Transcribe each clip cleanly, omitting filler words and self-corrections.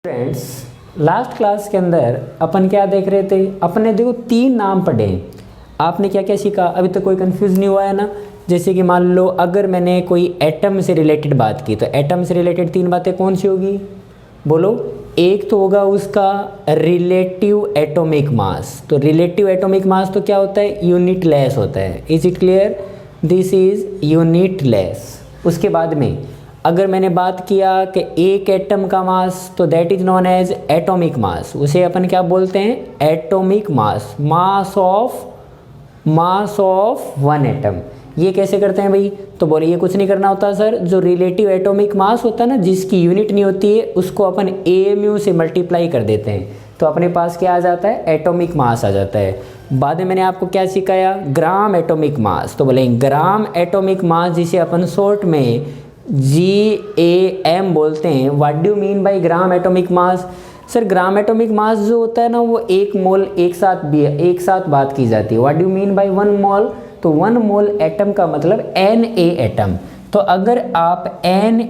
Friends, last class के अंदर अपन क्या देख रहे थे? अपने देखो 3 नाम पढ़े। आपने क्या क्या सीखा? अभी तक कोई कंफ्यूज नहीं हुआ है ना? जैसे कि मान लो अगर मैंने कोई एटम से रिलेटेड बात की तो एटम से रिलेटेड 3 बातें कौन सी होगी? बोलो। एक तो होगा उसका रिलेटिव एटॉमिक मास। तो रिलेटिव एटॉमिक मास तो क्या होता है? यूनिट लेस होता है। Is it clear? This is unit less. उसके बाद में अगर मैंने बात किया कि एक एटम का मास तो that is known as atomic mass. उसे अपन क्या बोलते हैं? Atomic mass. Mass of one atom. ये कैसे करते हैं भाई? तो बोले ये कुछ नहीं करना होता सर, जो रिलेटिव एटॉमिक मास होता है ना, जिसकी यूनिट नहीं होती है, उसको अपन AMU से मल्टीप्लाई कर देते हैं तो अपने पास क्या आ जाता है? एटॉमिक मास आ जाता है। बाद में मैंने आपको क्या सिखाया? ग्राम एटॉमिक मास। तो बोले ग्राम एटॉमिक मास, जिसे अपन शॉर्ट में GAM बोलते हैं। What do mean by gram atomic mass? Sir gram atomic मास जो होता है ना, वो 1 मोल एक साथ बात की जाती है। व्हाट डू मीन बाय 1 मोल? तो 1 मोल एटम का मतलब Na एटम। तो अगर आप Na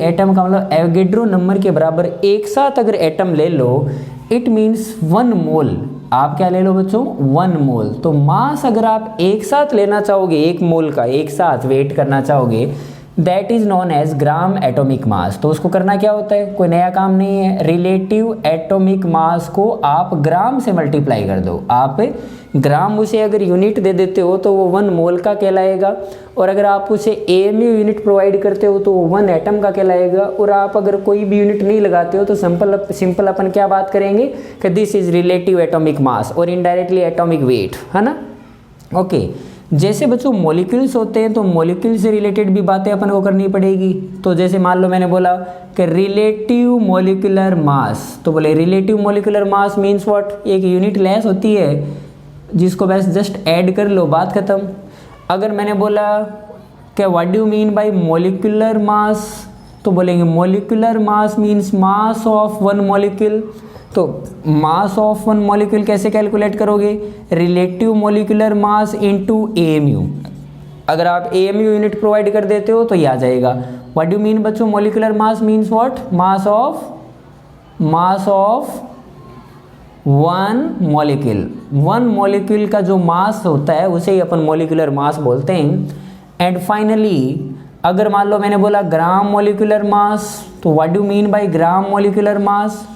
एटम का मतलब एवोगेड्रो नंबर के बराबर एक साथ अगर एटम ले लो, इट मीन्स 1 मोल। आप क्या ले लो बच्चों? 1 मोल। तो मास अगर आप एक साथ लेना चाहोगे, 1 मोल का एक साथ वेट करना चाहोगे, that is known as gram atomic mass. तो उसको करना क्या होता है? कोई नया काम नहीं है। रिलेटिव एटॉमिक मास को आप ग्राम से मल्टीप्लाई कर दो। आप ग्राम उसे अगर यूनिट दे देते हो तो वो 1 मोल का कहलाएगा, और अगर आप उसे AMU यूनिट प्रोवाइड करते हो तो वो 1 एटम का कहलाएगा। और आप अगर कोई भी यूनिट नहीं लगाते हो तो सिंपल अपन क्या बात करेंगे कि this is relative atomic mass और इनडायरेक्टली एटॉमिक वेट, है ना? ओके। जैसे बच्चों मॉलिक्यूल्स होते हैं तो मॉलिक्यूल से रिलेटेड भी बातें अपन को करनी पड़ेगी। तो जैसे मान लो मैंने बोला कि रिलेटिव मॉलिक्यूलर मास, तो बोले relative molecular mass means what? एक यूनिट लेस होती है जिसको बस जस्ट ऐड कर लो, बात खत्म। अगर मैंने बोला कि what do mean by molecular mass, तो बोलेंगे molecular mass means mass of 1 molecule. तो मास ऑफ 1 मॉलिक्यूल कैसे कैलकुलेट करोगे? Relative molecular mass into AMU। अगर आप AMU यूनिट प्रोवाइड कर देते हो तो ये आ जाएगा। व्हाट डू मीन बच्चों? Molecular mass means what? Mass of 1 molecule. 1 molecule का जो मास होता है उसे ही अपन मॉलिक्यूलर मास बोलते हैं। एंड फाइनली अगर मान लो मैंने बोला ग्राम मॉलिक्यूलर मास, तो what do mean by gram molecular mass?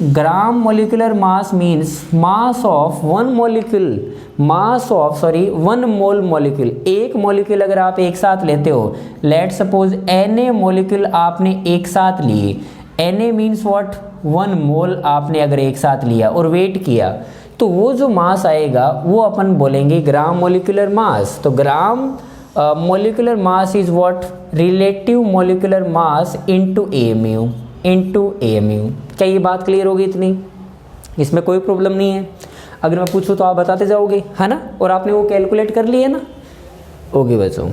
Gram molecular mass means mass of 1 mole molecule. एक मॉलिक्यूल अगर आप एक साथ लेते हो, लेट सपोज Na मॉलिक्यूल आपने एक साथ लिए, Na मीन्स व्हाट? 1 मोल आपने अगर एक साथ लिया और वेट किया, तो वो जो मास आएगा वो अपन बोलेंगे ग्राम मॉलिक्यूलर मास। तो gram molecular mass is what? Relative molecular mass into AMU। क्या ये बात क्लियर होगी इतनी? इसमें कोई प्रॉब्लम नहीं है। अगर मैं पूछूं तो आप बताते जाओगे, है ना? और आपने वो कैलकुलेट कर लिया ना? ओके बच्चों।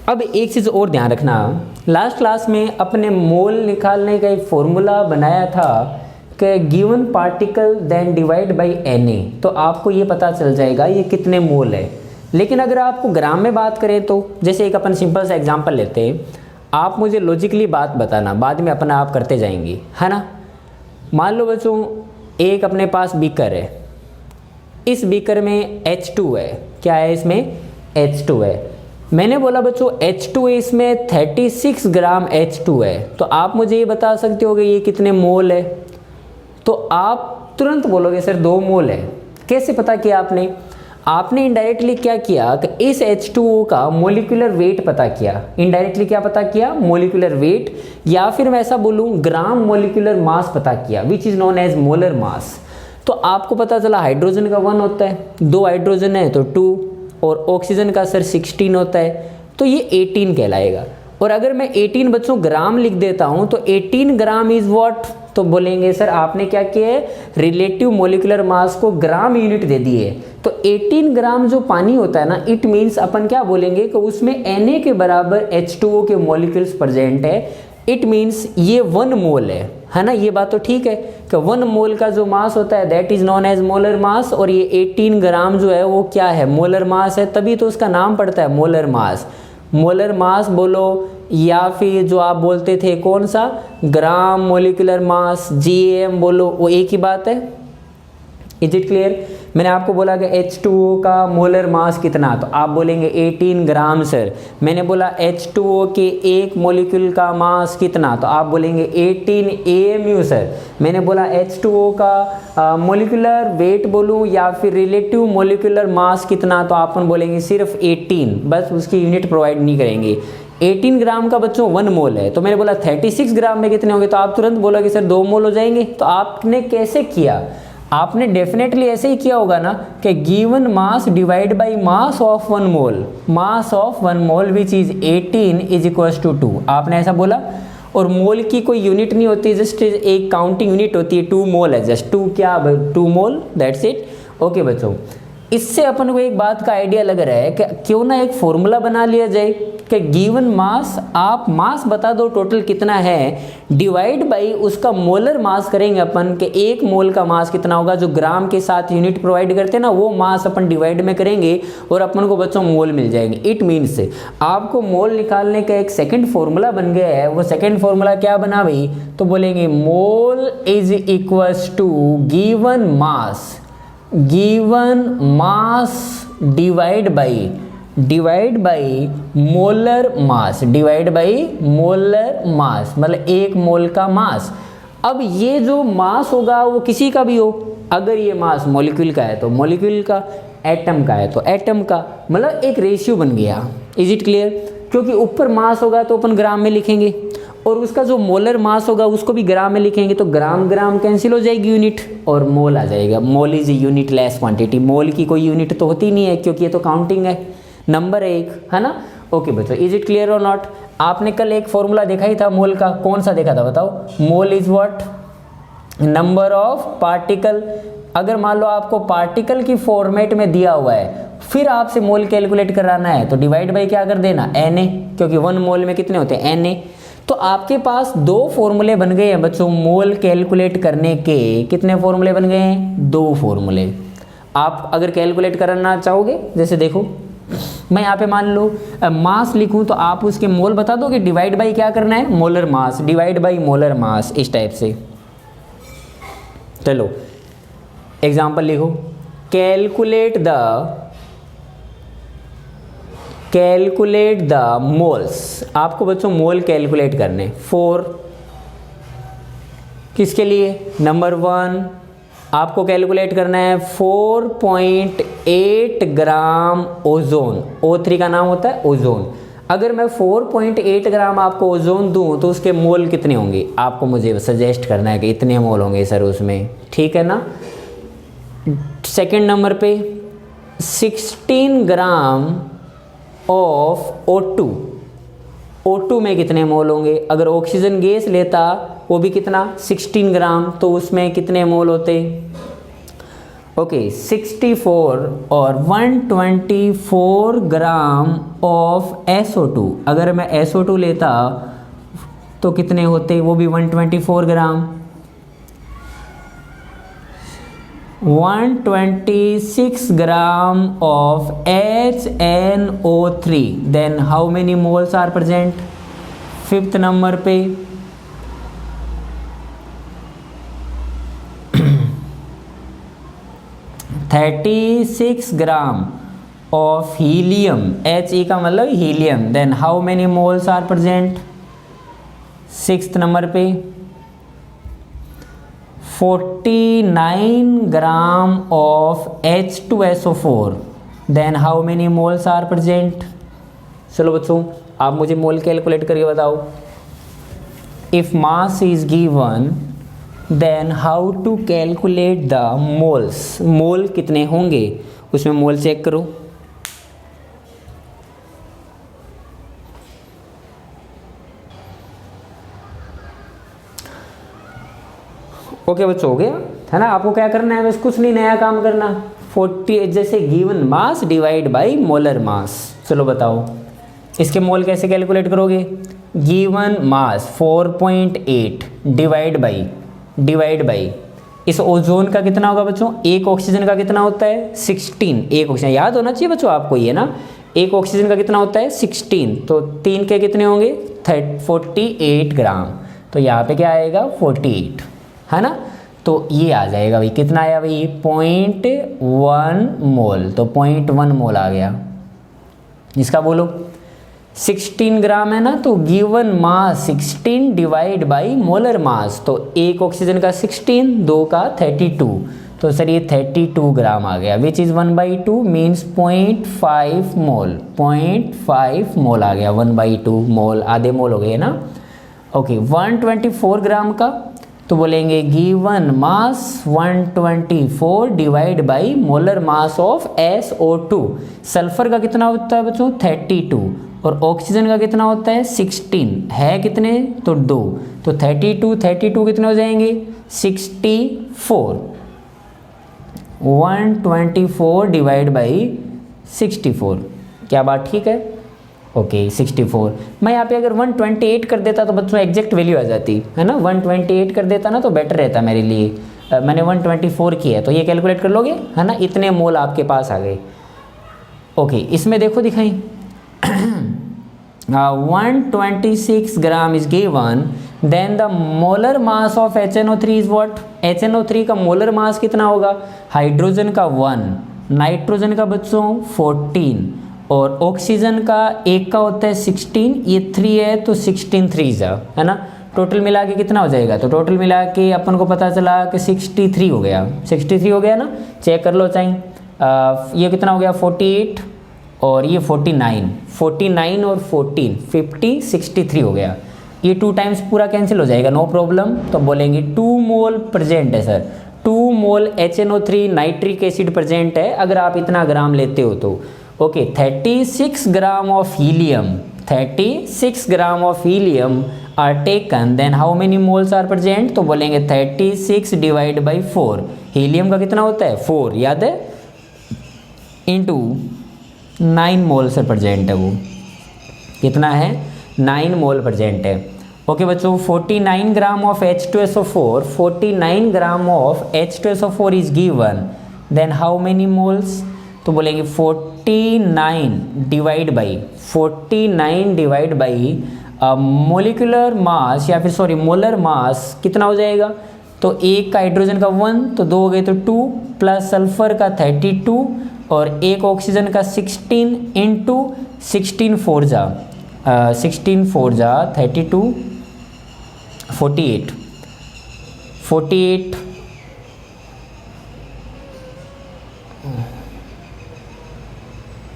अब एक चीज़ और ध्यान रखना, लास्ट क्लास में अपने मोल निकालने का एक फॉर्मूला बनाया था कि given particle then divide by Na, तो आपको ये पता चल जाएगा ये कितने मोल है। लेकिन अगर आपको ग्राम में बात करें तो जैसे एक अपन सिंपल सा एग्जांपल लेते हैं, आप मुझे लॉजिकली बात बताना, बाद में अपना आप करते जाएंगे, है ना? मान लो बच्चों एक अपने पास बीकर है, इस बीकर में H2 है। क्या है इसमें? H2 है। मैंने बोला बच्चों H2 है, इसमें 36 ग्राम H2 है। तो आप मुझे ये बता सकते हो कि ये कितने मोल है? तो आप तुरंत बोलोगे सर 2 मोल है। कैसे पता किया आपने? आपने इनडायरेक्टली क्या किया कि इस H2O का मोलिकुलर वेट पता किया। इनडायरेक्टली क्या पता किया? मोलिकुलर वेट, या फिर मैं ऐसा बोलूं ग्राम मोलिकुलर मास पता किया, which is known as molar mass. तो आपको पता चला हाइड्रोजन का 1 होता है, 2 हाइड्रोजन है तो 2, और ऑक्सीजन का सर 16 होता है, तो ये 18 कहलाएगा। और अगर मैं 18 बच्चों ग्राम लिख देता हूं तो 18 ग्राम इज व्हाट? तो बोलेंगे सर आपने क्या किया है? रिलेटिव मॉलिक्यूलर मास को ग्राम यूनिट दे दिए। तो 18 ग्राम जो पानी होता है ना, इट मीन्स अपन क्या बोलेंगे कि उसमें Na के बराबर H2O के मॉलिक्यूल्स प्रेजेंट है। इट मीन्स ये 1 मोल है। है ना, ये बात तो ठीक है कि 1 मोल का जो मास होता है that is known as molar mass, और ये 18 ग्राम जो है वो क्या है, मोलर मास है, तभी तो उसका नाम पड़ता है मोलर मास। मोलर मास बोलो या फिर जो आप बोलते थे कौन सा, ग्राम मोलिकुलर मास, GAM बोलो, वो एक ही बात है। Is it clear? मैंने आपको बोला कि H2O का मोलर मास कितना, तो आप बोलेंगे 18 ग्राम सर। मैंने बोला H2O के एक मोलिक्यूल का मास कितना, तो आप बोलेंगे 18 AMU सर। मैंने बोला H2O का मोलिकुलर वेट बोलूँ या फिर रिलेटिव मोलिकुलर मास कितना, तो आप बोलेंगे सिर्फ 18, बस उसकी यूनिट प्रोवाइड नहीं करेंगे। 18 ग्राम का बच्चों 1 मोल है, तो मैंने बोला 36 ग्राम में कितने होंगे, तो आप तुरंत बोलोगे सर 2 मोल हो जाएंगे। तो आपने कैसे किया, आपने डेफिनेटली ऐसे ही किया होगा ना कि given mass divide by mass of 1 mole, mass of 1 mole which is 18 is equals to 2, आपने ऐसा बोला। और मोल की कोई यूनिट नहीं होती, जस्ट एक काउंटिंग यूनिट होती है, 2 मोल है, जस्ट 2 क्या 2 मोल, दैट्स इट। ओके बच्चों, इससे अपन को एक बात का आइडिया लग रहा है कि क्यों ना एक फॉर्मूला बना लिया जाए कि गिवन मास, आप मास बता दो टोटल कितना है, डिवाइड बाई उसका मोलर मास करेंगे अपन कि 1 मोल का मास कितना होगा, जो ग्राम के साथ यूनिट प्रोवाइड करते हैं ना, वो मास अपन डिवाइड में करेंगे और अपन को बच्चों मोल मिल जाएंगे। इट मीन्स आपको मोल निकालने का एक सेकंड फॉर्मूला बन गया है। वो सेकंड फॉर्मूला क्या बना भाई, तो बोलेंगे mole is equals to given mass, given mass divide by molar mass, divide by molar mass, मतलब 1 मोल का मास। अब ये जो मास होगा वो किसी का भी हो, अगर ये मास मॉलिक्यूल का है तो मॉलिक्यूल का, एटम का है तो एटम का, मतलब एक रेशियो बन गया। Is it clear? क्योंकि ऊपर मास होगा तो अपन ग्राम में लिखेंगे और उसका जो मोलर मास होगा उसको भी ग्राम में लिखेंगे, तो ग्राम ग्राम कैंसिल हो जाएगी यूनिट और मोल आ जाएगा। Mole is unitless quantity, mole की कोई यूनिट तो होती नहीं है क्योंकि ये तो काउंटिंग है, नंबर है एक, है ना। ओके बच्चों, इज इट क्लियर और नॉट? आपने कल एक फॉर्मूला देखा ही था मोल का, कौन सा देखा था बताओ? Mole is what, number of particle. अगर मान लो आपको पार्टिकल की फॉर्मेट में दिया हुआ है, फिर आपसे मोल कैलकुलेट कराना है, तो डिवाइड बाई क्या कर देना, Na, क्योंकि 1 मोल में कितने होते हैं, Na। तो आपके पास 2 फॉर्मूले बन गए हैं बच्चों मोल कैलकुलेट करने के। कितने फॉर्मूले बन गए हैं? 2 फॉर्मूले। आप अगर कैलकुलेट करना चाहोगे, जैसे देखो मैं यहाँ पे मान लो मास लिखूं तो आप उसके मोल बता दोगे, डिवाइड बाई क्या करना है, molar mass, divide by molar मास, इस टाइप से। चलो एग्जांपल लिखो, कैलकुलेट द मोल्स। आपको बच्चों मोल कैलकुलेट करने, 4 किसके लिए, नंबर 1 आपको कैलकुलेट करना है 4.8 ग्राम ओजोन। O3 का नाम होता है ओजोन। अगर मैं 4.8 ग्राम आपको ओजोन दूं तो उसके मोल कितने होंगे, आपको मुझे सजेस्ट करना है कि इतने मोल होंगे सर उसमें, ठीक है ना। सेकंड नंबर पे 16 ग्राम ऑफ O2, O2 में कितने मोल होंगे। अगर ऑक्सीजन गैस लेता वो भी कितना, 16 ग्राम, तो उसमें कितने मोल होते, ओके 64 और 124 ग्राम ऑफ SO2। अगर मैं SO2 लेता तो कितने होते, वो भी 124 gram. 126 gram of HNO3, then how many moles are present. 5th number पे 36 ग्राम ऑफ हीलियम, He का मतलब helium, then how many moles are present. 6th number पे 49 gram of H2SO4, then how many moles are present. चलो बच्चों आप मुझे mole calculate करके बताओ। If mass is given then how to calculate the moles, mole कितने होंगे उसमें मोल चेक करो। ओके बच्चों, हो गया है ना। आपको क्या करना है, बस कुछ नहीं नया काम करना। 40 जैसे given mass divide by molar मास। चलो बताओ इसके मोल कैसे कैलकुलेट करोगे। गिवन मास 4.8 डिवाइड बाई इस ओजोन का कितना होगा बच्चों, एक ऑक्सीजन का कितना होता है 16, एक ऑक्सीजन याद होना चाहिए बच्चों आपको ये ना, एक ऑक्सीजन का कितना होता है 16, तो 3 के कितने होंगे 48 ग्राम, तो यहाँ पे क्या आएगा 48 है ना, तो ये आ जाएगा भाई, कितना आया भाई 0.1 मोल, तो 0.1 मोल आ गया। इसका बोलो 16 ग्राम है ना, तो given mass 16 divide by molar mass, तो एक ऑक्सीजन का 16, दो का 32, तो सर ये 32 ग्राम आ गया, विच इज़ 1/2 मीन्स 0.5 मोल, 0.5 मोल आ गया, 1/2 मोल, आधे मोल हो गए ना। ओके 124 ग्राम का, तो बोलेंगे given mass 124 divide by molar mass of SO2, sulphur का कितना होता है बच्चों 32, और ऑक्सीजन का कितना होता है 16, है कितने तो 2, तो 32 कितने हो जाएंगे 64, 124 डिवाइड बाई 64, क्या बात ठीक है। ओके 64, मैं यहाँ पे अगर 128 कर देता तो बच्चों एग्जैक्ट वैल्यू आ जाती है ना, 128 कर देता ना तो बेटर रहता मेरे लिए, मैंने 124 किया है, तो ये कैलकुलेट कर लोगे है ना, इतने मोल आपके पास आ गए। ओके इसमें देखो दिखाई 126 gram is given, then the molar mass of HNO3 is what, HNO3 का मोलर मास कितना होगा, हाइड्रोजन का 1, नाइट्रोजन का बच्चों 14, और ऑक्सीजन का एक का होता है 16, ये 3 है तो 16 3 है ना, टोटल मिला के कितना हो जाएगा, तो टोटल मिला के अपन को पता चला कि 63 हो गया, 63 हो गया ना, चेक कर लो चाहे, ये कितना हो गया 48 और ये 49 और 14 50 63 हो गया, ये 2 टाइम्स पूरा कैंसिल हो जाएगा, नो प्रॉब्लम, तो बोलेंगे 2 मोल प्रेजेंट है sir, 2 mole HNO3 nitric acid present है अगर आप इतना ग्राम लेते हो तो। Okay 36 gram of helium, 36 gram of helium are taken, then how many moles are present, तो बोलेंगे 36 डिवाइड बाई 4, हीलियम का कितना होता है 4 याद है, इंटू 9 मोल से प्रेजेंट है, वो कितना है 9 मोल प्रेजेंट है। ओके बच्चों 49 gram of H2SO4, 49 gram of H2SO4 is given, then how many moles, तो बोलेंगे 49 डिवाइड बाई मोलिकुलर मास या फिर सॉरी मोलर मास कितना हो जाएगा, तो एक का हाइड्रोजन का 1, तो 2 हो गए तो 2, प्लस सल्फर का 32 और एक ऑक्सीजन का 16 इंटू 16 4 जा 32 48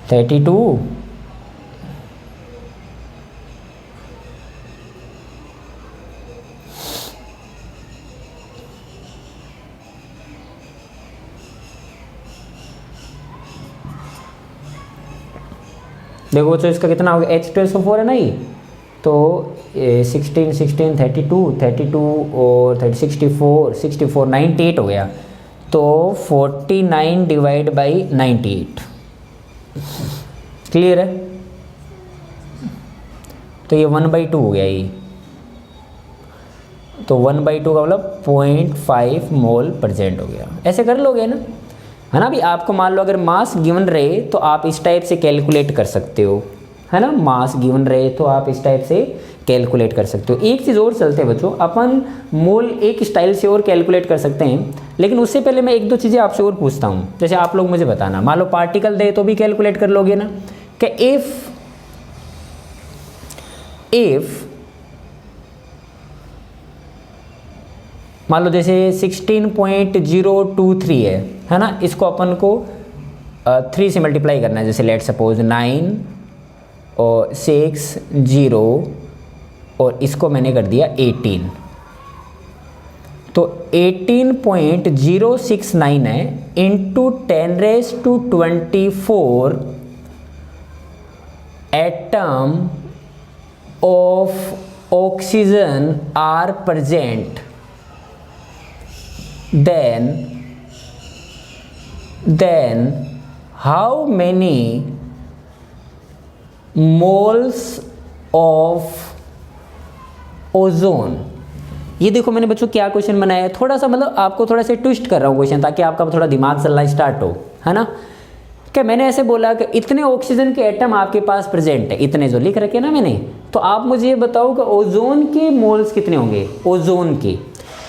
32 देखो बच्चों इसका कितना हो गया, H2SO4 है ना ये, तो 16 16 32 और 64 98 हो गया, तो 49 डिवाइड बाई 98, क्लियर है, तो ये 1/2 हो गया ये, तो 1/2 का मतलब 0.5 मोल प्रेजेंट हो गया, ऐसे कर लोगे ना है ना। अभी आपको मान लो अगर मास गिवन रहे तो आप इस टाइप से कैलकुलेट कर सकते हो है ना, मास गिवन रहे तो आप इस टाइप से कैलकुलेट कर सकते हो। एक चीज़ और चलते हैं बच्चों, अपन मोल एक स्टाइल से और कैलकुलेट कर सकते हैं, लेकिन उससे पहले मैं 1-2 चीज़ें आपसे और पूछता हूँ, जैसे आप लोग मुझे बताना, मान लो पार्टिकल दे तो भी कैलकुलेट कर लोगे ना, कि इफ मान लो जैसे 16.023 है ना, इसको अपन को 3 से मल्टीप्लाई करना है, जैसे लेट सपोज 9 और 6 0 और इसको मैंने कर दिया 18, तो 18.069 है into 10⁻²4 atom of oxygen are present, then how many moles of ozone. ये देखो मैंने बच्चों क्या क्वेश्चन बनाया है, थोड़ा सा मतलब आपको थोड़ा सा ट्विस्ट कर रहा हूँ क्वेश्चन, ताकि आपका थोड़ा दिमाग चलना स्टार्ट हो, है ना। क्या मैंने ऐसे बोला कि इतने ऑक्सीजन के एटम आपके पास प्रेजेंट है, इतने जो लिख रखे ना मैंने, तो आप मुझे ये बताओ कि ओजोन के मोल्स कितने होंगे, ओजोन के।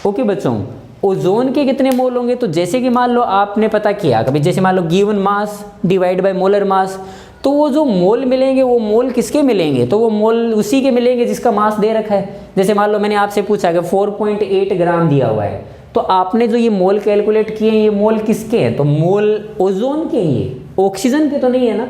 ओके बच्चों, ओजोन के कितने मोल होंगे, तो जैसे कि मान लो आपने पता किया कभी, जैसे मान लो given mass divide by molar mass, तो वो जो मोल मिलेंगे वो मोल किसके मिलेंगे, तो वो मोल उसी के मिलेंगे जिसका मास दे रखा है। जैसे मान लो मैंने आपसे पूछा कि 4.8 ग्राम दिया हुआ है, तो आपने जो ये मोल कैलकुलेट किए हैं, ये मोल किसके हैं, तो मोल ओजोन के ही है, ऑक्सीजन के तो नहीं है ना,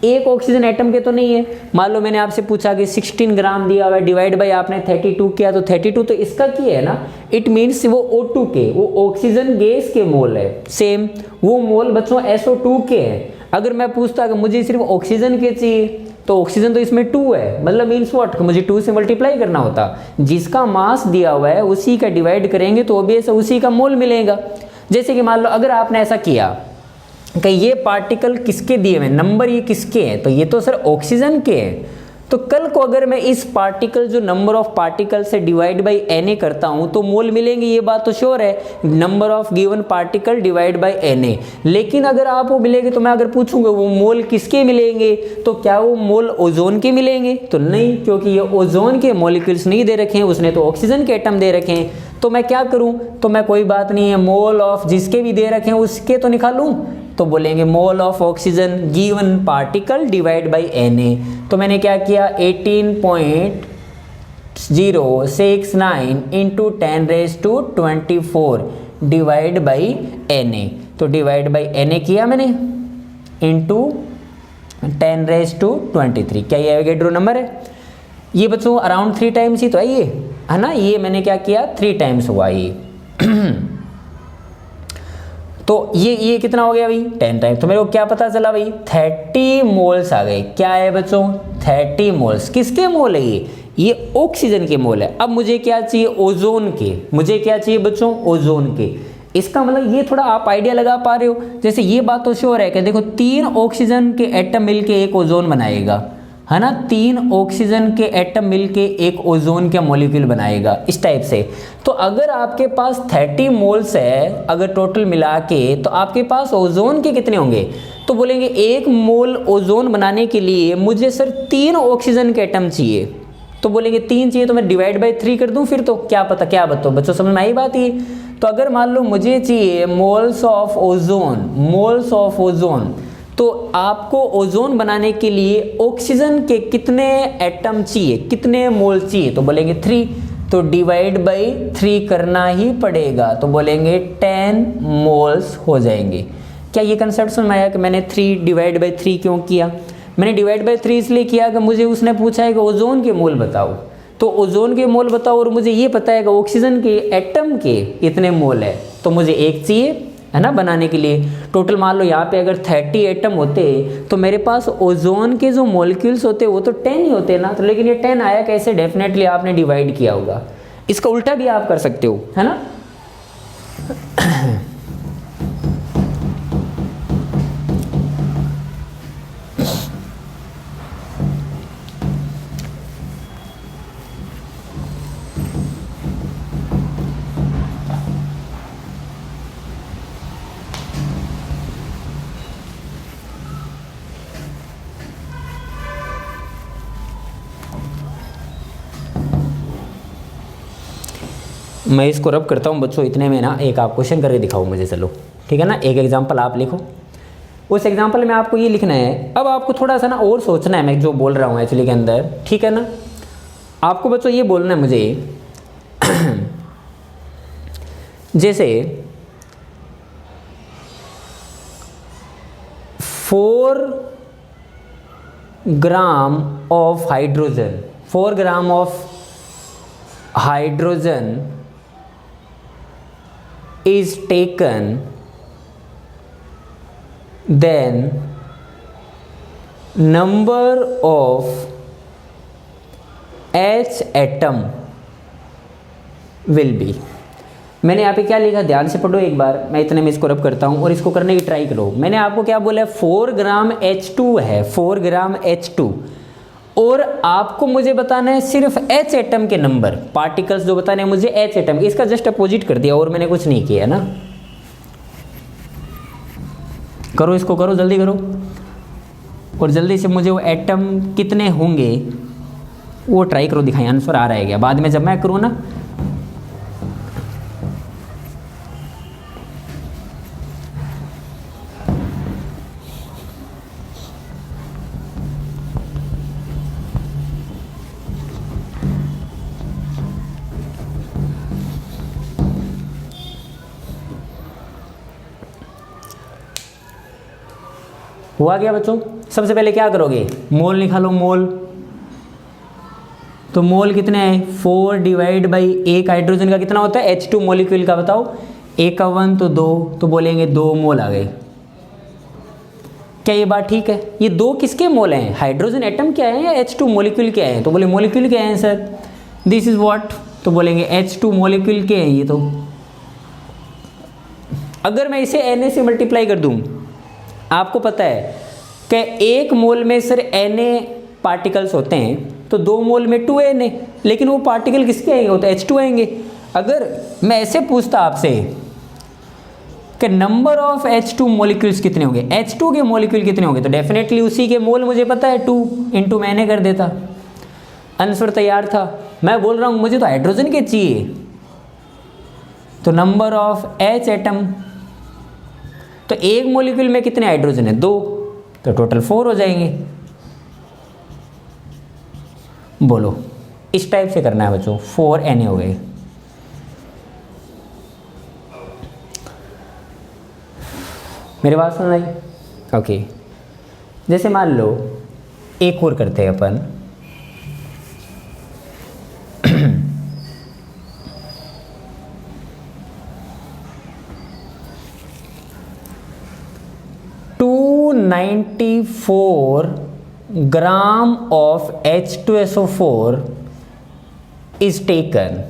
एक ऑक्सीजन एटम के तो नहीं है। मान लो मैंने आपसे पूछा कि 16 ग्राम दिया हुआ है, डिवाइड बाय आपने 32 किया, तो 32 तो इसका किया है ना, इट मीन्स वो O2 के, वो ऑक्सीजन गैस के मोल है। सेम वो मोल बच्चों SO2 के हैं। अगर मैं पूछता कि मुझे सिर्फ ऑक्सीजन के चाहिए, तो ऑक्सीजन तो इसमें 2 है, मतलब मीन्स व्हाट, मुझे 2 से मल्टीप्लाई करना होता, जिसका मास दिया हुआ है उसी का डिवाइड करेंगे तो ऑब्वियस उसी का मोल मिलेगा। जैसे कि मान लो अगर आपने ऐसा किया कि ये पार्टिकल किसके दिए हुए, नंबर ये किसके हैं, तो ये तो सर ऑक्सीजन के हैं, तो कल को अगर मैं इस पार्टिकल जो नंबर ऑफ पार्टिकल से डिवाइड बाई Na करता हूं तो मोल मिलेंगे, ये बात तो श्योर है, number of given particle divide by Na। लेकिन अगर आपको मिलेंगे, तो मैं अगर पूछूंगा वो मोल किसके मिलेंगे, तो क्या वो मोल ओजोन के मिलेंगे, तो नहीं, क्योंकि ये ओजोन के मॉलिक्यूल्स नहीं दे रखे हैं, उसने तो ऑक्सीजन के एटम दे रखे हैं। तो मैं क्या करूं, तो मैं कोई बात नहीं है, मोल ऑफ जिसके भी दे रखे हैं उसके तो निकालूं, तो बोलेंगे mole of oxygen given particle divide by Na। तो मैंने क्या किया, 18.069 इंटू 10⁻24 डिवाइड बाई Na, तो डिवाइड बाई Na किया मैंने इंटू 10⁻23। क्या ये एवोगैड्रो नंबर है, ये बच्चों अराउंड 3 टाइम्स ही तो है ये, है ना, ये मैंने क्या किया 3 टाइम्स हुआ ये तो ये कितना हो गया भाई 10 टाइम्स। तो मेरे को क्या पता चला भाई 30 मोल्स आ गए। क्या है बच्चों 30 मोल्स, किसके मोल है ये ऑक्सीजन के मोल है। अब मुझे क्या चाहिए, ओजोन के, मुझे क्या चाहिए बच्चों, ओजोन के। इसका मतलब ये थोड़ा आप आइडिया लगा पा रहे हो, जैसे ये बात तो श्योर है कि देखो 3 ऑक्सीजन के एटम मिलके एक ओजोन बनाएगा, है ना, 3 ऑक्सीजन के एटम मिलके एक ओजोन का मॉलिक्यूल बनाएगा, इस टाइप से। तो अगर आपके पास 30 मोल्स है अगर टोटल मिला के, तो आपके पास ओजोन के कितने होंगे, तो बोलेंगे 1 मोल ओजोन बनाने के लिए मुझे सर 3 ऑक्सीजन के एटम चाहिए। तो बोलेंगे 3 चाहिए तो मैं डिवाइड बाई 3 कर दूं, फिर तो क्या पता, क्या बताओ बच्चों, समझ में आई बात ये। तो अगर मान लो मुझे चाहिए moles of ozone, moles of ozone, तो आपको ओजोन बनाने के लिए ऑक्सीजन के कितने एटम चाहिए, कितने मोल चाहिए, तो बोलेंगे 3, तो डिवाइड बाई 3 करना ही पड़ेगा, तो बोलेंगे 10 मोल्स हो जाएंगे। क्या ये कंसेप्ट समझ में आया कि मैंने 3 डिवाइड बाई 3 क्यों किया। मैंने डिवाइड बाई 3 इसलिए किया कि मुझे उसने पूछा है कि ओजोन के मोल बताओ, तो ओजोन के मोल बताओ, और मुझे ये पता है कि ऑक्सीजन के एटम के इतने मोल है, तो मुझे एक चाहिए, है ना, बनाने के लिए। टोटल मान लो यहाँ पे अगर 30 एटम होते तो मेरे पास ओजोन के जो मॉलिक्यूल्स होते वो तो 10 ही होते ना, तो लेकिन ये 10 आया कैसे, डेफिनेटली आपने डिवाइड किया होगा। इसका उल्टा भी आप कर सकते हो, है ना। मैं इसको रब करता हूँ बच्चों, इतने में ना एक आप क्वेश्चन करके दिखाओ मुझे, चलो ठीक है ना, एक एग्जांपल आप लिखो। उस एग्जांपल में आपको ये लिखना है। अब आपको थोड़ा सा ना और सोचना है मैं जो बोल रहा हूँ एक्चुअली के अंदर, ठीक है ना। आपको बच्चों ये बोलना है मुझे जैसे 4 gram of hydrogen, 4 gram of hydrogen is taken, then number of H atom will be। मैंने यहाँ पे क्या लिखा, ध्यान से पढ़ो एक बार, मैं इतने में इसको रब करता हूँ और इसको करने की ट्राई करो। मैंने आपको क्या बोला है, 4 ग्राम H2 है, 4 ग्राम H2, और आपको मुझे बताना है सिर्फ H एटम के नंबर, पार्टिकल्स जो बताने हैं मुझे H एटम, इसका जस्ट अपोजिट कर दिया और मैंने कुछ नहीं किया है ना। करो इसको, करो जल्दी करो, और जल्दी से मुझे वो एटम कितने होंगे वो ट्राई करो, दिखाएं आंसर आ रहा है क्या, बाद में जब मैं करूँ ना। हुआ क्या बच्चों? सबसे पहले क्या करोगे, मोल निकालो, मोल। तो मोल कितने हैं, 4 डिवाइड बाई एक हाइड्रोजन का कितना होता है, H2 मॉलिक्यूल का बताओ, एक का 1 तो 2, तो बोलेंगे 2 मोल आ गए। क्या ये बात ठीक है? ये 2 किसके मोल हैं, हाइड्रोजन एटम क्या है या H2 मॉलिक्यूल क्या है? तो बोले मॉलिक्यूल क्या है सर, दिस इज व्हाट, तो बोलेंगे H2 मॉलिक्यूल के हैं ये। तो अगर मैं इसे Na से मल्टीप्लाई कर दूं, आपको पता है कि एक मोल में सर Na पार्टिकल्स होते हैं, तो 2 मोल में 2 Na, लेकिन वो पार्टिकल किसके आएंगे, वो तो H2 आएंगे। अगर मैं ऐसे पूछता आपसे कि नंबर ऑफ H2 मॉलिक्यूल्स कितने होंगे, H2 के मॉलिक्यूल कितने होंगे, तो डेफिनेटली उसी के मोल मुझे पता है 2 इंटू मैंने कर देता, आंसर तैयार था। मैं बोल रहा हूँ मुझे तो हाइड्रोजन के चाहिए, तो नंबर ऑफ H एटम, तो एक मॉलिक्यूल में कितने हाइड्रोजन है, 2, तो टोटल 4 हो जाएंगे। बोलो, इस टाइप से करना है बच्चों, 4 Na हो गए। मेरी बात सुन रही? ओके, जैसे मान लो एक और करते हैं अपन, $294 ग्राम ऑफ H2SO4 इज टेकन।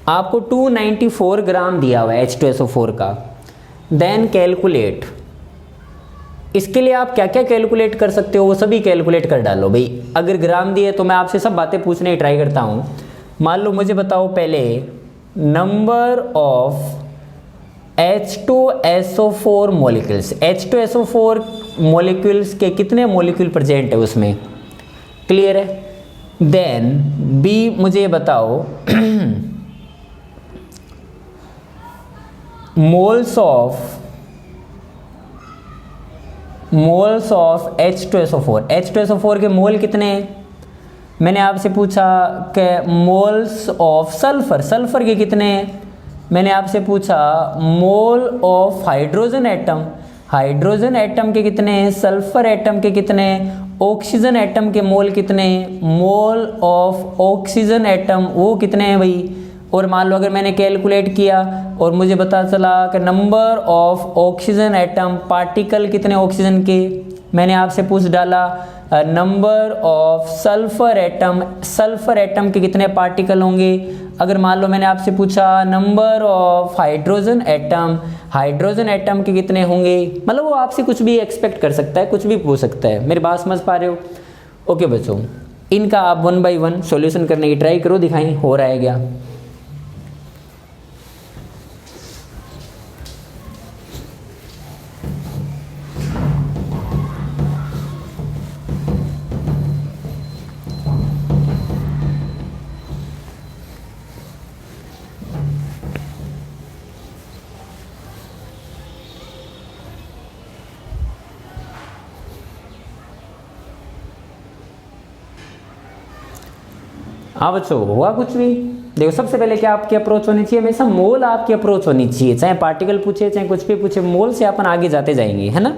आपको 294 ग्राम दिया हुआ है H2SO4 का, देन कैलकुलेट। इसके लिए आप क्या क्या कैलकुलेट कर सकते हो वो सभी कैलकुलेट कर डालो भाई। अगर ग्राम दिए तो मैं आपसे सब बातें पूछने की ट्राई करता हूँ। मान लो मुझे बताओ पहले number of H2SO4 molecules, H2SO4 molecules के कितने मॉलिक्यूल प्रेजेंट है उसमें, क्लियर है। देन बी मुझे बताओ मोल्स ऑफ H2SO4 के मोल कितने हैं। मैंने आपसे पूछा कि मोल्स ऑफ सल्फर के कितने हैं। मैंने आपसे पूछा मोल ऑफ हाइड्रोजन एटम के कितने हैं, सल्फर एटम के कितने हैं, ऑक्सीजन एटम के मोल कितने हैं, मोल ऑफ ऑक्सीजन एटम वो कितने हैं भाई। और मान लो अगर मैंने कैलकुलेट किया और मुझे पता चला कि number of oxygen atom, particle कितने ऑक्सीजन के, मैंने आपसे पूछ डाला नंबर ऑफ सल्फर एटम के कितने पार्टिकल होंगे। अगर मान लो मैंने आपसे पूछा नंबर ऑफ हाइड्रोजन एटम के कितने होंगे, मतलब वो आपसे कुछ भी एक्सपेक्ट कर सकता है, कुछ भी पूछ सकता है। मेरी बात समझ पा रहे हो? ओके बच्चों, इनका आप 1 बाई 1 सॉल्यूशन करने की ट्राई करो, दिखाएं हो रहा है क्या। हाँ बच्चों, हुआ कुछ भी? देखो सबसे पहले क्या आपकी अप्रोच होनी चाहिए, हमेशा मोल आपकी अप्रोच होनी चाहिए, चाहे पार्टिकल पूछे चाहे कुछ भी पूछे, मोल से अपन आगे जाते जाएंगे, है ना।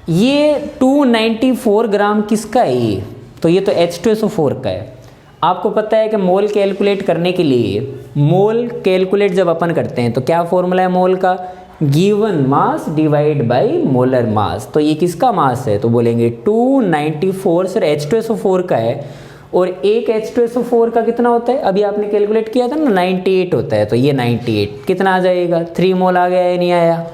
ये 294 ग्राम किसका है ये, तो ये तो H2SO4 का है। आपको पता है कि मोल कैलकुलेट करने के लिए, मोल कैलकुलेट जब अपन करते हैं तो क्या फॉर्मूला है मोल का, given mass divide by molar mass. तो ये किसका मास है, तो बोलेंगे 294 सर H2SO4 का है, और एक H2SO4 का कितना होता है, अभी आपने कैलकुलेट किया था ना 98 होता है, तो ये 98 कितना आ जाएगा, 3 मोल आ गया या नहीं आया,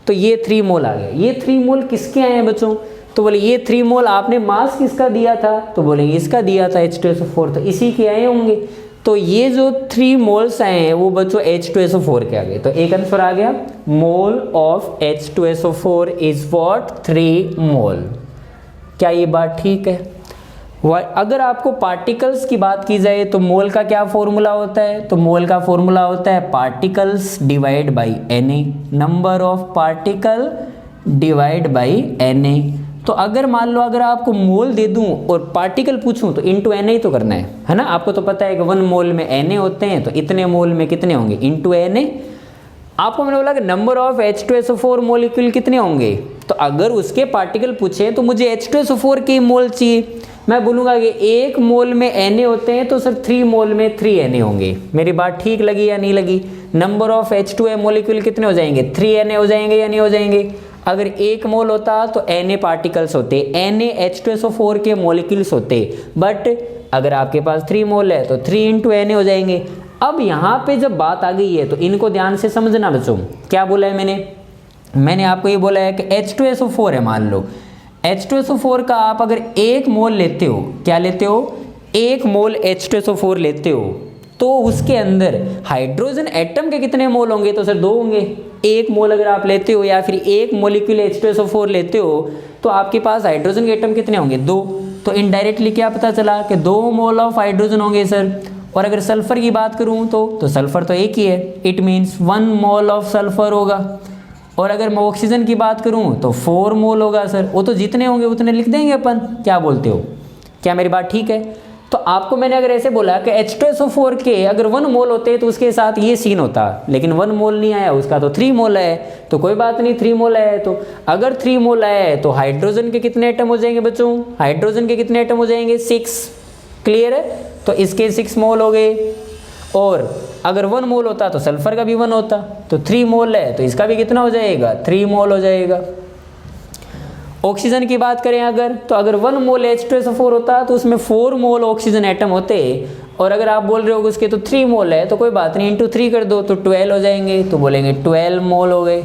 तो ये 3 मोल आ गया। ये 3 मोल किसके आए हैं बच्चों, तो बोले ये 3 मोल आपने मास किसका दिया था, तो बोलेंगे इसका दिया था H2SO4, तो इसी के आए होंगे। तो ये जो 3 मोल्स आए हैं वो बच्चों H2SO4 के आ गए। तो एक आंसर आ गया, mole of H2SO4 is what 3 मोल। क्या ये बात ठीक है? अगर आपको पार्टिकल्स की बात की जाए तो मोल का क्या फॉर्मूला होता है, तो मोल का फॉर्मूला होता है particles divide by Na, number of particle divide by Na। तो अगर मान लो अगर आपको मोल दे दूं और पार्टिकल पूछूं तो इनटू Na ही तो करना है ना। आपको तो पता है कि 1 मोल में Na होते हैं, तो इतने मोल में कितने होंगे, इनटू Na। आपको मैंने बोला कि नंबर ऑफ H2SO4 मॉलिक्यूल कितने होंगे, तो अगर उसके पार्टिकल पूछे तो मुझे H2SO4 के मोल चाहिए। मैं बोलूँगा कि 1 मोल में Na होते हैं तो सर 3 मोल में 3 Na होंगे। मेरी बात ठीक लगी या नहीं लगी? नंबर ऑफ H2A मॉलिक्यूल कितने हो जाएंगे, 3 Na हो जाएंगे या नहीं हो जाएंगे? अगर 1 मोल होता तो Na पार्टिकल्स होते, Na H2SO4 के मॉलिक्यूल्स होते, बट अगर आपके पास 3 मोल है तो 3 इंटू Na हो जाएंगे। अब यहाँ पे जब बात आ गई है तो इनको ध्यान से समझना बच्चों। क्या बोला है मैंने आपको ये बोला है कि H2SO4 है, मान लो H2SO4 का आप अगर 1 मोल लेते हो, क्या लेते हो, 1 मोल H2SO4 लेते हो, तो उसके अंदर हाइड्रोजन एटम के कितने मोल होंगे, तो सर 2 होंगे। 1 मोल अगर आप लेते हो या फिर 1 मॉलिक्यूल H2SO4 लेते हो तो आपके पास हाइड्रोजन के एटम कितने होंगे, 2। तो इनडायरेक्टली क्या पता चला कि 2 मोल ऑफ हाइड्रोजन होंगे सर। और अगर सल्फर की बात करूं तो सल्फर तो एक ही है, it means 1 mole of sulphur होगा। और अगर मैं ऑक्सीजन की बात करूं तो 4 मोल होगा सर। वो तो जितने होंगे उतने लिख देंगे अपन, क्या बोलते हो, क्या मेरी बात ठीक है? तो आपको मैंने अगर ऐसे बोला कि H2SO4 के अगर 1 मोल होते तो उसके साथ ये सीन होता, लेकिन 1 मोल नहीं आया, उसका तो 3 मोल है, तो कोई बात नहीं, 3 मोल है। तो अगर 3 मोल है तो हाइड्रोजन के कितने एटम हो जाएंगे बच्चों, हाइड्रोजन के कितने एटम हो जाएंगे, 6। क्लियर है? तो इसके 6 मोल हो गए। और अगर 1 मोल होता तो सल्फर का भी 1 होता, तो 3 मोल है तो इसका भी कितना हो जाएगा, 3 मोल हो जाएगा। ऑक्सीजन की बात करें अगर, तो अगर 1 मोल H2SO4 होता तो उसमें 4 मोल ऑक्सीजन एटम होते, और अगर आप बोल रहे हो उसके तो 3 मोल है, तो कोई बात नहीं, इंटू 3 कर दो तो 12 हो जाएंगे, तो बोलेंगे 12 मोल हो गए।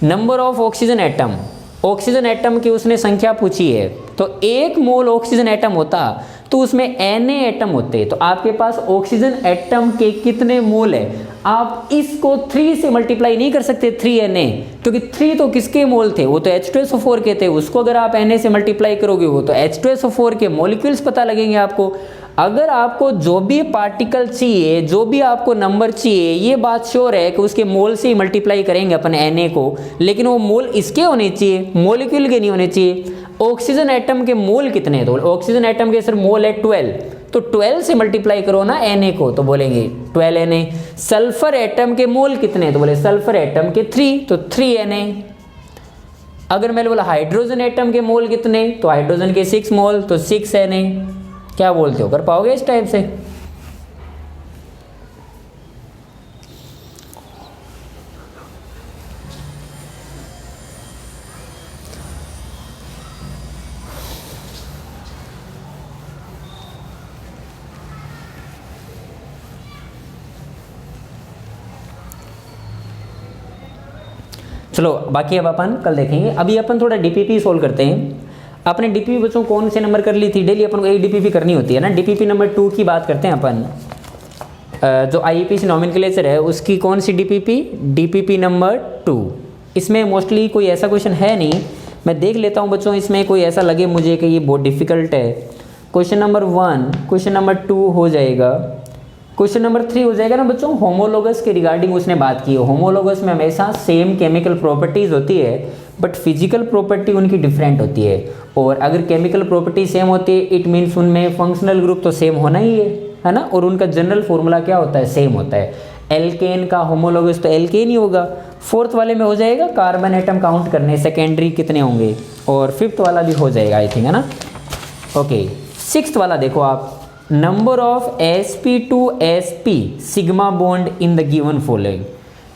Number of oxygen atom, oxygen atom की उसने संख्या पूछी है, तो 1 मोल ऑक्सीजन एटम होता तो उसमें Na एटम होते, तो आपके पास ऑक्सीजन एटम के कितने मोल है। आप इसको 3 से मल्टीप्लाई नहीं कर सकते 3Na, क्योंकि 3 तो किसके मोल थे, वो तो H2SO4 के थे। उसको अगर आप Na से मल्टीप्लाई करोगे वो तो H2SO4 के मॉलिक्यूल्स पता लगेंगे आपको। अगर आपको जो भी पार्टिकल चाहिए, जो भी आपको नंबर चाहिए, ये बात श्योर है कि उसके मोल से ही मल्टीप्लाई करेंगे अपन Na को, लेकिन वो मोल इसके होने चाहिए, मॉलिक्यूल के नहीं होने चाहिए। ऑक्सीजन एटम के मोल कितने हैं, तो ऑक्सीजन एटम के सर मोल है 12, तो 12 से मल्टीप्लाई करो ना Na को, तो बोलेंगे 12 Na। सल्फर एटम के मोल कितने हैं, तो बोले सल्फर एटम के 3, तो 3 Na। अगर मैंने बोला हाइड्रोजन एटम के मोल कितने, तो हाइड्रोजन के 6 मोल, तो 6 Na। क्या बोलते हो, कर पाओगे इस टाइप से? चलो बाकी अब अपन कल देखेंगे। अभी अपन थोड़ा डीपीपी सोल्व करते हैं। अपने डीपीपी बच्चों कौन से नंबर कर ली थी, डेली अपन को एक डीपीपी करनी होती है ना। डीपीपी नंबर 2 की बात करते हैं अपन। जो आईपीसी नॉमेनक्लेचर है उसकी कौन सी डीपीपी, डीपीपी नंबर 2। इसमें मोस्टली कोई ऐसा क्वेश्चन है नहीं, मैं देख लेता हूँ बच्चों इसमें कोई ऐसा लगे मुझे कि ये बहुत डिफिकल्ट है। क्वेश्चन नंबर 1, क्वेश्चन नंबर 2 हो जाएगा, क्वेश्चन नंबर 3 हो जाएगा ना बच्चों। होमोलोगस के रिगार्डिंग उसने बात की है। होमोलोगस में हमेशा सेम केमिकल प्रॉपर्टीज होती है, बट फिजिकल प्रॉपर्टी उनकी डिफरेंट होती है। और अगर केमिकल प्रॉपर्टी सेम होती है इट मीन्स उनमें फंक्शनल ग्रुप तो सेम होना ही है ना। और उनका जनरल फॉर्मूला क्या होता है, सेम होता है। एल्केन का होमोलोगस तो एल्केन ही होगा। 4th वाले में हो जाएगा कार्बन एटम काउंट करने, सेकेंडरी कितने होंगे, और 5th वाला भी हो जाएगा आई थिंक, है ना। ओके 6th वाला देखो आप, number of sp2sp sigma bond in the given following.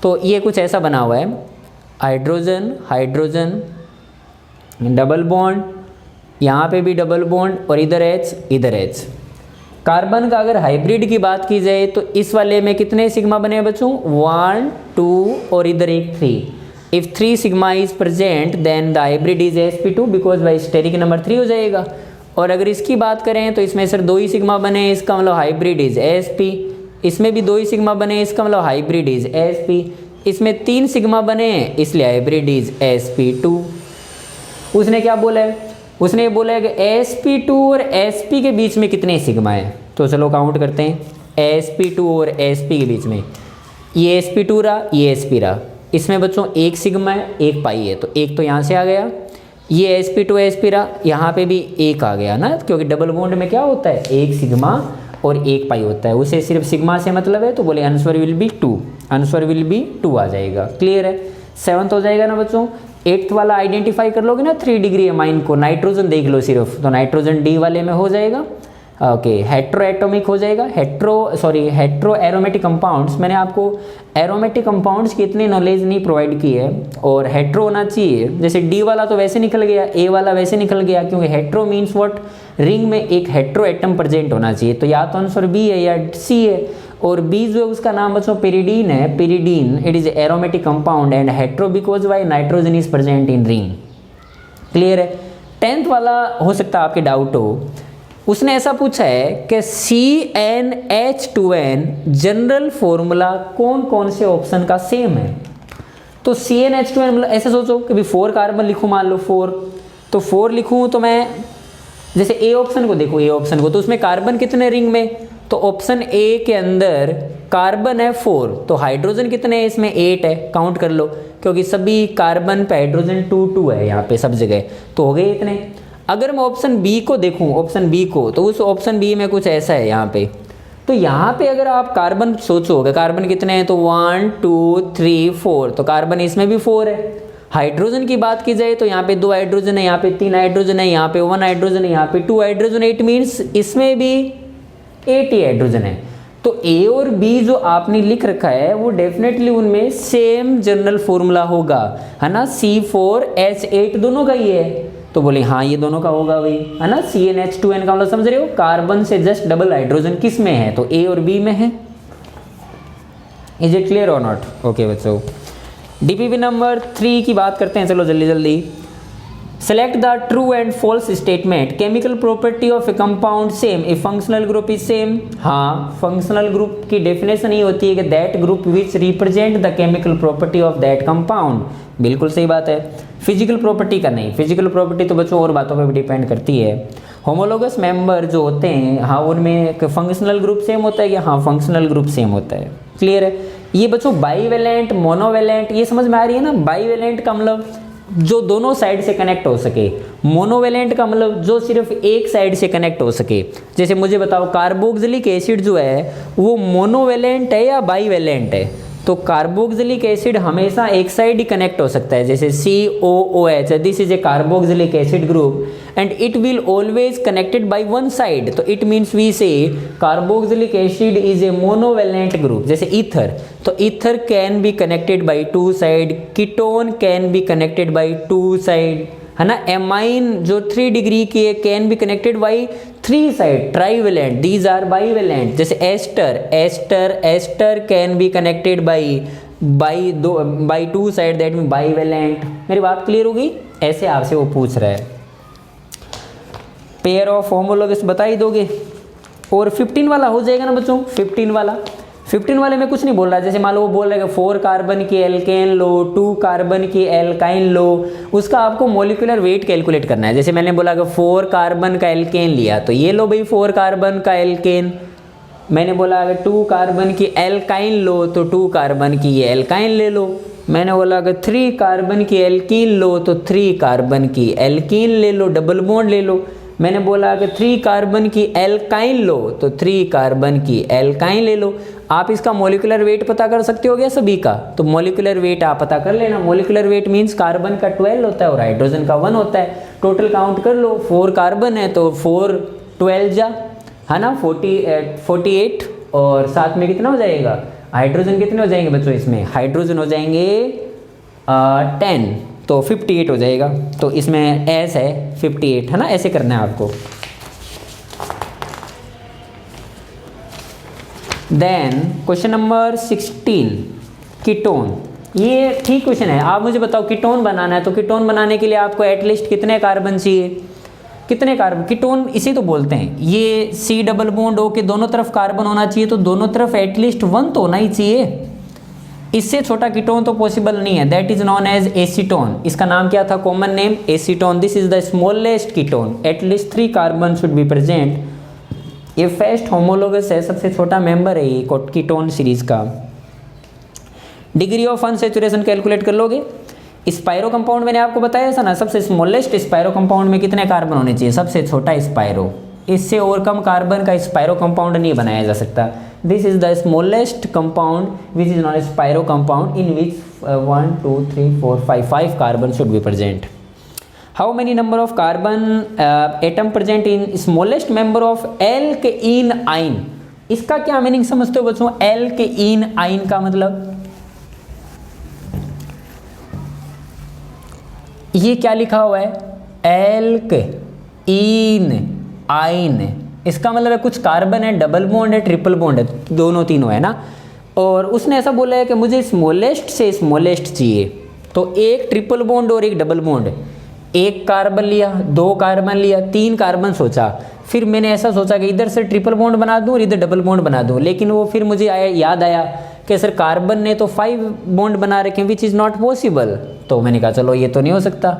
तो ये कुछ ऐसा बना हुआ है, हाइड्रोजन हाइड्रोजन डबल बॉन्ड, यहाँ पे भी डबल बॉन्ड, और इधर H इधर H। कार्बन का अगर हाइब्रिड की बात की जाए तो इस वाले में कितने सिग्मा बने हैं बच्चों, 1 2 और इधर एक 3। If 3 sigma is present then the hybrid is sp2 because by steric number 3 हो जाएगा। और अगर इसकी बात करें तो इसमें सर 2 ही सिग्मा बने, इसका मतलब हाइब्रिड इज sp। इसमें भी 2 ही सिग्मा बने, इसका मतलब हाइब्रिड इज sp। इसमें 3 सिग्मा बने इसलिए हाइब्रिड इज sp2। उसने क्या बोला है, उसने बोला है कि sp2 और sp के बीच में कितने सिग्मा है। तो चलो काउंट करते हैं, sp2 और sp के बीच में ये sp2 रहा, ये sp रहा। इसमें बच्चों एक सिग्मा है, एक पाई है, तो एक तो यहाँ से आ गया। ये sp2 sp रहा, यहाँ पे भी एक आ गया ना, क्योंकि डबल बॉन्ड में क्या होता है, एक सिग्मा और एक पाई होता है। उसे सिर्फ सिग्मा से मतलब है, तो बोले answer will be 2, answer will be 2 आ जाएगा। क्लियर है। 7th हो जाएगा ना बच्चों। 8th वाला आइडेंटिफाई कर लोगे ना 3 डिग्री अमाइन को, नाइट्रोजन देख लो सिर्फ, तो नाइट्रोजन डी वाले में हो जाएगा। ओके, हेट्रो एटॉमिक हो जाएगा, हेट्रो एरोमेटिक कंपाउंड्स। मैंने आपको एरोमेटिक कंपाउंड्स की इतनी नॉलेज नहीं प्रोवाइड की है, और हेट्रो होना चाहिए। जैसे डी वाला तो वैसे निकल गया, ए वाला वैसे निकल गया, क्योंकि हेट्रो मीन्स व्हाट, रिंग में एक हेट्रो एटम प्रेजेंट होना चाहिए। तो या तो आंसर बी है या सी है। और बी जो है उसका नाम बच्चों पेरिडीन है, pyridine. It is aromatic compound and hetero because why nitrogen is present in ring. Clear है। 10th वाला हो सकता है आपके डाउट हो, उसने ऐसा पूछा है कि CnH2n जनरल फॉर्मूला कौन कौन से ऑप्शन का सेम है। तो CnH2n मतलब ऐसे सोचो कि भी 4 कार्बन लिखूं, मान लो 4, तो 4 लिखूं तो मैं जैसे ए ऑप्शन को देखो, ए ऑप्शन को, तो उसमें कार्बन कितने रिंग में, तो ऑप्शन ए के अंदर कार्बन है 4, तो हाइड्रोजन कितने हैं इसमें 8 है, काउंट कर लो, क्योंकि सभी कार्बन पे हाइड्रोजन 2 है यहाँ पे सब जगह, तो हो गए इतने। अगर मैं ऑप्शन बी को देखूं, ऑप्शन बी को, तो उस ऑप्शन बी में कुछ ऐसा है यहाँ पे। तो यहाँ पे अगर आप कार्बन सोचोगे, कार्बन कितने हैं, तो 1 2 3 4, तो कार्बन इसमें भी 4 है। हाइड्रोजन की बात की जाए तो यहाँ पे 2 हाइड्रोजन है, यहाँ पे 3 हाइड्रोजन है, यहाँ पे 1 हाइड्रोजन है, यहाँ पे 2 हाइड्रोजन। इट मीन्स इसमें भी 8 ही हाइड्रोजन है। तो ए और बी जो आपने लिख रखा है वो डेफिनेटली उनमें सेम जनरल फॉर्मूला होगा, है ना, C4H8 दोनों का ही है। तो बोले हाँ ये दोनों का होगा भाई, है ना। CnH2n का मतलब समझ रहे हो, कार्बन से जस्ट डबल हाइड्रोजन किस में है, तो ए और बी में है। इज इट क्लियर और नॉट? ओके बच्चों, डीपीपी नंबर 3 की बात करते हैं, चलो जल्दी जल्दी। Select the true and false statement, chemical property of a compound same if functional group is same. हाँ, फंक्शनल ग्रुप की डेफिनेशन ही होती है कि that group which represent the chemical property of that compound. बिल्कुल सही बात है। फिजिकल प्रॉपर्टी का नहीं, फिजिकल प्रॉपर्टी तो बच्चों और बातों पे भी डिपेंड करती है। होमोलोगस मेंबर जो होते हैं, हाँ उनमें फंक्शनल ग्रुप सेम होता है कि हाँ फंक्शनल ग्रुप सेम होता है। क्लियर है। ये बच्चों बाईवेलेंट, मोनोवेलेंट, ये समझ में आ रही है ना। बाईवेलेंट का मतलब जो दोनों साइड से कनेक्ट हो सके, मोनोवेलेंट का मतलब जो सिर्फ एक साइड से कनेक्ट हो सके। जैसे मुझे बताओ कार्बोक्सिलिक एसिड जो है वो मोनोवेलेंट है या बाईवेलेंट है, तो कार्बोक्सिलिक एसिड हमेशा एक साइड ही कनेक्ट हो सकता है, जैसे COOH, this is a carboxylic acid group and it will always connected by one side, तो it means we say carboxylic acid is a monovalent group. जैसे ईथर, तो ether can be connected by 2 side, ketone can be connected by 2 side, है ना। Amine जो 3 degree की है can be connected by 3 side, trivalent, these are bivalent. जैसे ester can be connected by 2 side, that mean bivalent. मेरी बात clear होगी? ऐसे आपसे वो पूछ रहा है। पेयर ऑफ होमोलोगस बता ही दोगे। और 15 वाला हो जाएगा ना बच्चों, 15 वाले में कुछ नहीं बोल रहा है। जैसे मान लो वो बोल रहा है कि 4 कार्बन की एल्केन लो, 2 कार्बन की एल्काइन लो, उसका आपको मोलिकुलर वेट कैलकुलेट करना है। जैसे मैंने बोला कि 4 कार्बन का एल्केन लिया, तो ये लो भाई 4 कार्बन का एल्केन। मैंने बोला अगर 2 कार्बन की एल्काइन लो, तो 2 कार्बन की ये एल्काइन ले लो। मैंने बोला अगर 3 कार्बन की एल्कीन लो, तो 3 कार्बन की एल्कीन ले लो, डबल बॉन्ड ले लो। मैंने बोला अगर 3 कार्बन की एल्काइन लो, तो 3 कार्बन की एल्काइन ले लो। आप इसका मोलिकुलर वेट पता कर सकते हो क्या सभी का? तो मोलिकुलर वेट आप पता कर लेना। मोलिकुलर वेट मीन्स कार्बन का 12 होता है और हाइड्रोजन का 1 होता है। टोटल काउंट कर लो, 4 कार्बन है तो 4 12 जा, है ना, 48, और साथ में कितना हो जाएगा, हाइड्रोजन कितने हो जाएंगे बच्चों इसमें? हाइड्रोजन हो जाएंगे 10, तो 58 हो जाएगा। तो इसमें एस है 58, है ना, ऐसे करना है आपको। Then question number 16, ketone. ये ठीक क्वेश्चन है। आप मुझे बताओ कीटोन बनाना है, तो कीटोन बनाने के लिए आपको एटलीस्ट कितने कार्बन चाहिए, कितने कार्बन, कीटोन इसी तो बोलते हैं। ये C डबल बॉन्ड O के दोनों तरफ कार्बन होना चाहिए, तो दोनों तरफ एटलीस्ट 1 तो होना ही चाहिए। इससे छोटा कीटोन तो पॉसिबल नहीं है, that is known as acetone. इसका नाम क्या था, common name acetone. This is the smallest ketone, at least 3 carbon should be present. ये फर्स्ट होमोलोगस है, सबसे छोटा मेंबर है ये कीटोन सीरीज का। डिग्री ऑफ अनसैचुरेशन कैलकुलेट कर लोगे। स्पायरो कंपाउंड मैंने आपको बताया था ना, सबसे स्मॉलेस्ट स्पायरो कंपाउंड में कितने कार्बन होने चाहिए, सबसे छोटा स्पायरो। इससे और कम कार्बन का स्पायरो कंपाउंड नहीं बनाया जा सकता। This is the smallest compound which is known as spiro compound in which 1 2 3 4 5 carbon should be present. How many number of carbon atom present in smallest member of alkane आइन। इसका क्या meaning समझते हो बच्चों, एल्केन आइन का मतलब ये क्या लिखा हुआ है, एल्केन आइन। इसका मतलब है कुछ कार्बन है, डबल बॉन्ड है, ट्रिपल बॉन्ड है, दोनों तीनों है ना। और उसने ऐसा बोला है कि मुझे स्मॉलेस्ट से स्मॉलेस्ट चाहिए, तो एक ट्रिपल बॉन्ड और एक डबल बॉन्ड। एक कार्बन लिया, 2 कार्बन लिया, 3 कार्बन सोचा, फिर मैंने ऐसा सोचा कि इधर से ट्रिपल बॉन्ड बना दूं और इधर डबल बॉन्ड बना दूं, लेकिन वो फिर मुझे याद आया कि सर कार्बन ने तो 5 बॉन्ड बना रखे, विच इज़ नॉट पॉसिबल। तो मैंने कहा चलो ये तो नहीं हो सकता,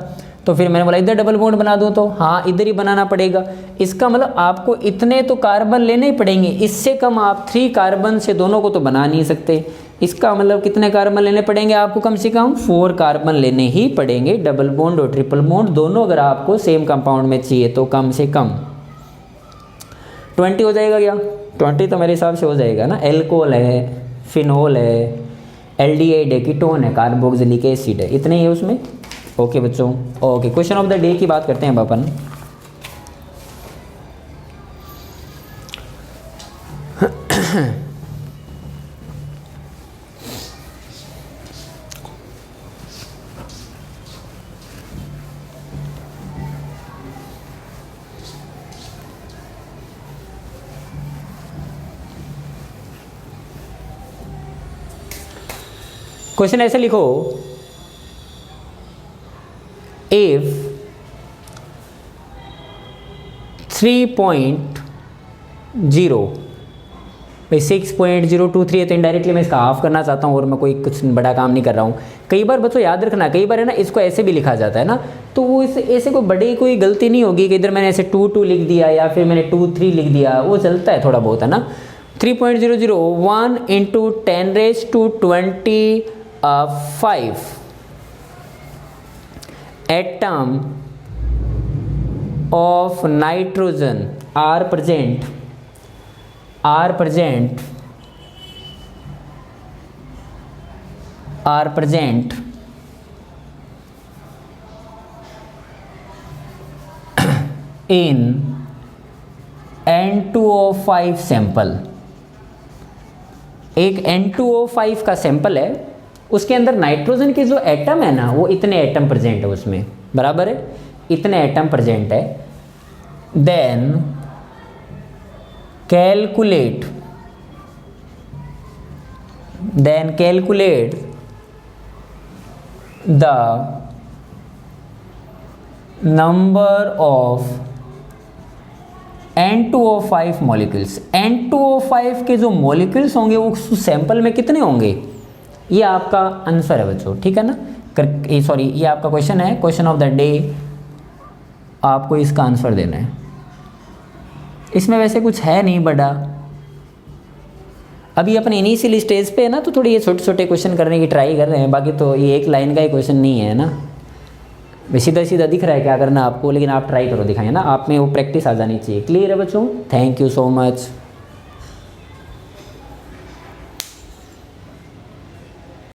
तो फिर मैंने बोला इधर डबल बॉन्ड बना दूं, तो हाँ इधर ही बनाना पड़ेगा। इसका मतलब आपको इतने तो कार्बन लेने ही पड़ेंगे, इससे कम आप 3 कार्बन से दोनों को तो बना नहीं सकते। इसका मतलब कितने कार्बन लेने पड़ेंगे आपको, कम से कम 4 कार्बन लेने ही पड़ेंगे, डबल बॉन्ड और ट्रिपल बॉन्ड दोनों अगर आपको सेम कंपाउंड में चाहिए तो कम से कम 20 हो जाएगा क्या, 20 तो मेरे हिसाब से हो जाएगा ना। एल्कोहल है, फिनोल है, एल्डिहाइड है, कीटोन है, कार्बोक्सिलिक एसिड है, इतने ही है उसमें। ओके बच्चों, okay question of the day की बात करते हैं अब अपन। क्वेश्चन ऐसे लिखो, if 3.0 भाई 6.023 है, तो इनडायरेक्टली मैं इसका हाफ करना चाहता हूँ और मैं कोई कुछ बड़ा काम नहीं कर रहा हूँ। कई बार बच्चों याद रखना, कई बार है ना इसको ऐसे भी लिखा जाता है ना, तो वो ऐसे कोई बड़ी कोई गलती नहीं होगी कि इधर मैंने ऐसे 2 लिख दिया या फिर मैंने 2 3 लिख दिया, वो चलता है थोड़ा बहुत है ना। 3.001 × 10⁻25 atom of nitrogen are present in N2O5 sample. एक N2O5 का सैंपल है, उसके अंदर नाइट्रोजन के जो एटम है ना, वो इतने एटम प्रेजेंट है उसमें, बराबर है, इतने एटम प्रेजेंट है। Then calculate the number of N2O5 molecules. N2O5 के जो मॉलिक्यूल्स होंगे वो सैंपल में कितने होंगे, ये आपका आंसर है बच्चों, ठीक है ना। सॉरी, ये आपका क्वेश्चन है, क्वेश्चन ऑफ द डे, आपको इसका आंसर देना है। इसमें वैसे कुछ है नहीं बड़ा, अभी अपने इनिशियल स्टेज पे है ना, तो थोड़ी ये छोटे छोटे क्वेश्चन करने की ट्राई कर रहे हैं। बाकी तो ये एक लाइन का ही क्वेश्चन नहीं है ना, सीधा सीधा दिख रहा है क्या करना आपको, लेकिन आप ट्राई करो दिखाएं ना, आप में वो प्रैक्टिस आ जानी चाहिए। क्लियर है बच्चों, थैंक यू सो मच।